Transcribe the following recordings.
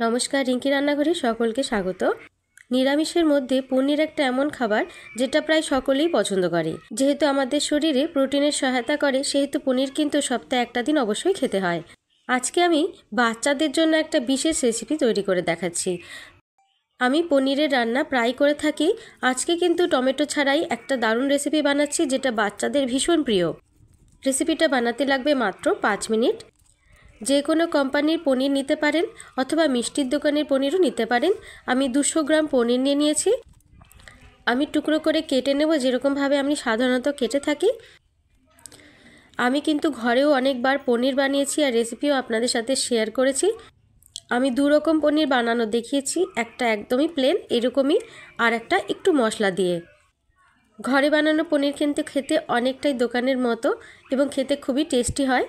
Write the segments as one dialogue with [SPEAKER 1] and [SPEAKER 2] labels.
[SPEAKER 1] নমস্কার, রিঙ্কি রান্নাঘরে সকলকে স্বাগত। নিরামিষের মধ্যে পনির একটা এমন খাবার যেটা প্রায় সকলেই পছন্দ করে। যেহেতু আমাদের শরীরে প্রোটিনের সহায়তা করে, সেহেতু পনির কিন্তু সপ্তাহে একটা দিন অবশ্যই খেতে হয়। আজকে আমি বাচ্চাদের জন্য একটা বিশেষ রেসিপি তৈরি করে দেখাচ্ছি। আমি পনিরের রান্না প্রায় করে থাকি। আজকে কিন্তু টমেটো ছাড়াই একটা দারুণ রেসিপি বানাচ্ছি, যেটা বাচ্চাদের ভীষণ প্রিয়। রেসিপিটা বানাতে লাগবে মাত্র 5 মিনিট। যে কোনো কোম্পানির পনির নিতে পারেন অথবা মিষ্টির দোকানের পনিরও নিতে পারেন। আমি 200 গ্রাম পনির নিয়ে নিয়েছি। আমি টুকরো করে কেটে নেব, যেরকমভাবে আমি সাধারণত কেটে থাকি। আমি কিন্তু ঘরেও অনেকবার পনির বানিয়েছি আর রেসিপিও আপনাদের সাথে শেয়ার করেছি। আমি 2 রকম পনির বানানো দেখিয়েছি, একটা একদমই প্লেন এরকমই, আর একটা একটু মশলা দিয়ে। ঘরে বানানো পনির কিন্তু খেতে অনেকটাই দোকানের মতো এবং খেতে খুবই টেস্টি হয়।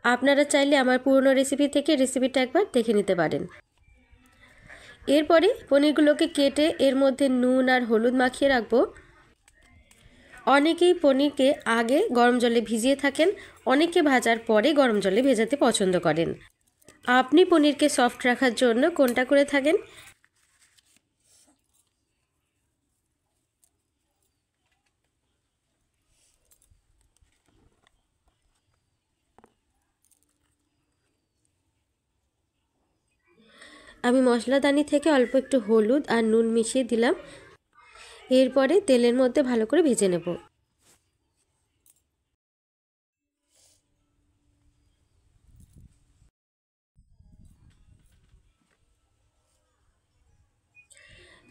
[SPEAKER 1] আপনারা চাইলে আমার পুরনো রেসিপি থেকে রেসিপিটা একবার দেখে নিতে পারেন। এরপরে পনিরগুলোকে কেটে এর মধ্যে নুন আর হলুদ মাখিয়ে রাখবো। অনেকেই পনিরকে আগে গরম জলে ভিজিয়ে থাকেন, অনেকে ভাজার পরে গরম জলে ভেজাতে পছন্দ করেন। আপনি পনিরকে সফট রাখার জন্য কোনটা করে থাকেন? আমি মশলাদানি থেকে অল্প একটু হলুদ আর নুন মিশিয়ে দিলাম। এরপরে তেলের মধ্যে ভালো করে ভেজে নেব।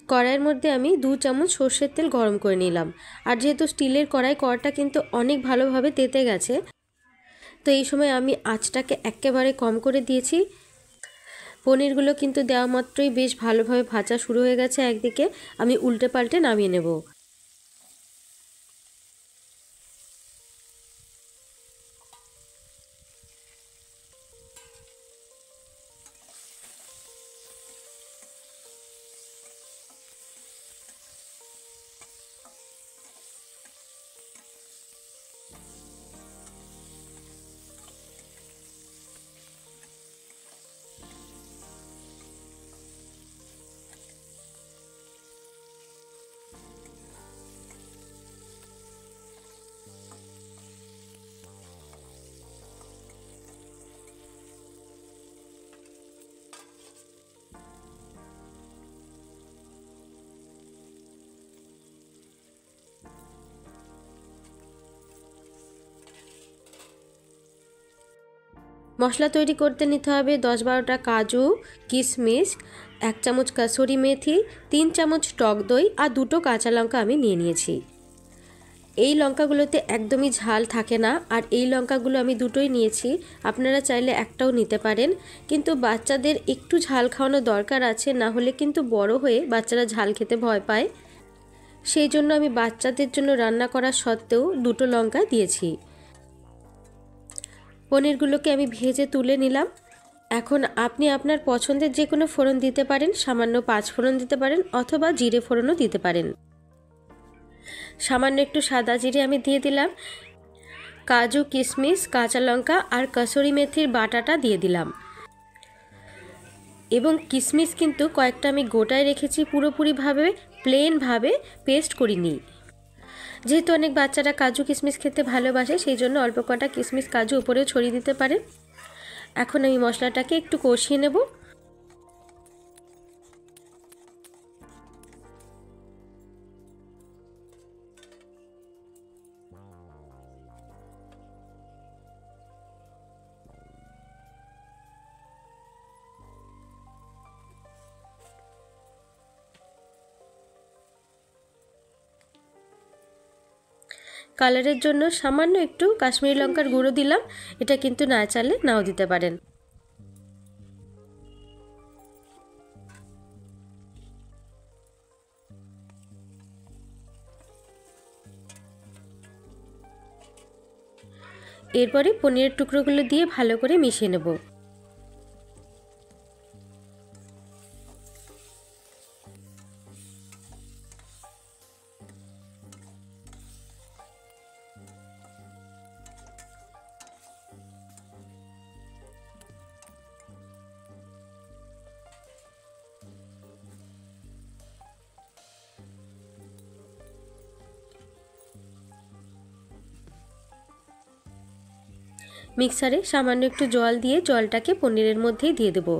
[SPEAKER 1] কড়াইয়ের মধ্যে আমি 2 চামচ সর্ষের তেল গরম করে নিলাম। আর যেহেতু স্টিলের কড়াই, কড়াটা কিন্তু অনেক ভালোভাবে তেতে গেছে, তো এই সময় আমি আঁচটাকে একেবারে কম করে দিয়েছি। পনিরগুলো কিন্তু দেওয়া মাত্রই বেশ ভালোভাবে ভাজা শুরু হয়ে গেছে। একদিকে আমি উল্টে পাল্টে নামিয়ে নেব। মশলা তৈরি করতে নিতে হবে 10-12টা কাজু, কিশমিশ, 1 চামচ কাসুরি মেথি, 3 চামচ টক দই আর 2টো কাঁচা লঙ্কা আমি নিয়ে নিয়েছি। এই লঙ্কাগুলোতে একদমই ঝাল থাকে না, আর এই লঙ্কাগুলো আমি 2টোই নিয়েছি। আপনারা চাইলে একটাও নিতে পারেন, কিন্তু বাচ্চাদের একটু ঝাল খাওয়ানো দরকার আছে, না হলে কিন্তু বড় হয়ে বাচ্চারা ঝাল খেতে ভয় পায়। সেই জন্য আমি বাচ্চাদের জন্য রান্না করা সত্ত্বেও 2টো লঙ্কা দিয়েছি। পনিরগুলোকে আমি ভেজে তুলে নিলাম। এখন আপনি আপনার পছন্দের যে কোনো ফোড়ন দিতে পারেন, সামান্য 5 ফোড়ন দিতে পারেন অথবা জিরে ফোড়নও দিতে পারেন। সামান্য একটু সাদা জিরে আমি দিয়ে দিলাম। কাজু, কিশমিশ, কাঁচা লঙ্কা আর কসুরি মেথির বাটাটা দিয়ে দিলাম। এবং কিশমিশ কিন্তু কয়েকটা আমি গোটায় রেখেছি, পুরোপুরিভাবে প্লেনভাবে পেস্ট করিনি। যেহেতু অনেক বাচ্চারা কাজু কিশমিশ খেতে ভালোবাসে, সেই জন্য অল্প কটা কিশমিশ কাজু উপরেও ছড়িয়ে দিতে পারেন। এখন আমি মশলাটাকে একটু কষিয়ে নেব। কালারের জন্য সামান্য একটু কাশ্মীরি লঙ্কার গুঁড়ো দিলাম। এটা কিন্তু না চাইলে নাও দিতে পারেন। এরপরে পনিরের টুকরোগুলো দিয়ে ভালো করে মিশিয়ে নেব। মিক্সারে সামান্য একটু জল দিয়ে জলটাকে পনিরের মধ্যেই দিয়ে দেবো।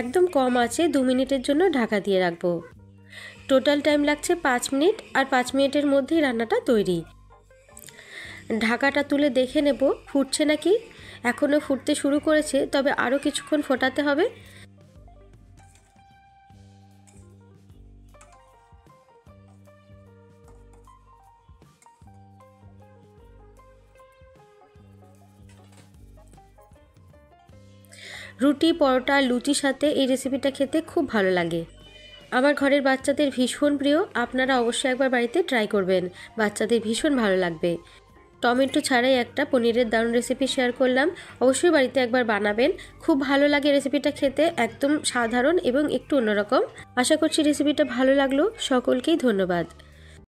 [SPEAKER 1] একদম কম আছে 2 মিনিটের জন্য ঢাকা দিয়ে রাখবো। টোটাল টাইম লাগছে 5 মিনিট, আর 5 মিনিটের মধ্যেই রান্নাটা তৈরি। ঢাকাটা তুলে দেখে নেব ফুটছে নাকি। এখনও ফুটতে শুরু করেছে, তবে আরও কিছুক্ষণ ফোটাতে হবে। রুটি, পরোটা, লুচির সাথে এই রেসিপিটা খেতে খুব ভালো লাগে। আমার ঘরের বাচ্চাদের ভীষণ প্রিয়। আপনারা অবশ্যই একবার বাড়িতে ট্রাই করবেন, বাচ্চাদের ভীষণ ভালো লাগবে। টমেটো ছাড়াই একটা পনিরের দারুণ রেসিপি শেয়ার করলাম, অবশ্যই বাড়িতে একবার বানাবেন। খুব ভালো লাগে রেসিপিটা খেতে, একদম সাধারণ এবং একটু অন্যরকম। আশা করছি রেসিপিটা ভালো লাগলো। সকলকেই ধন্যবাদ।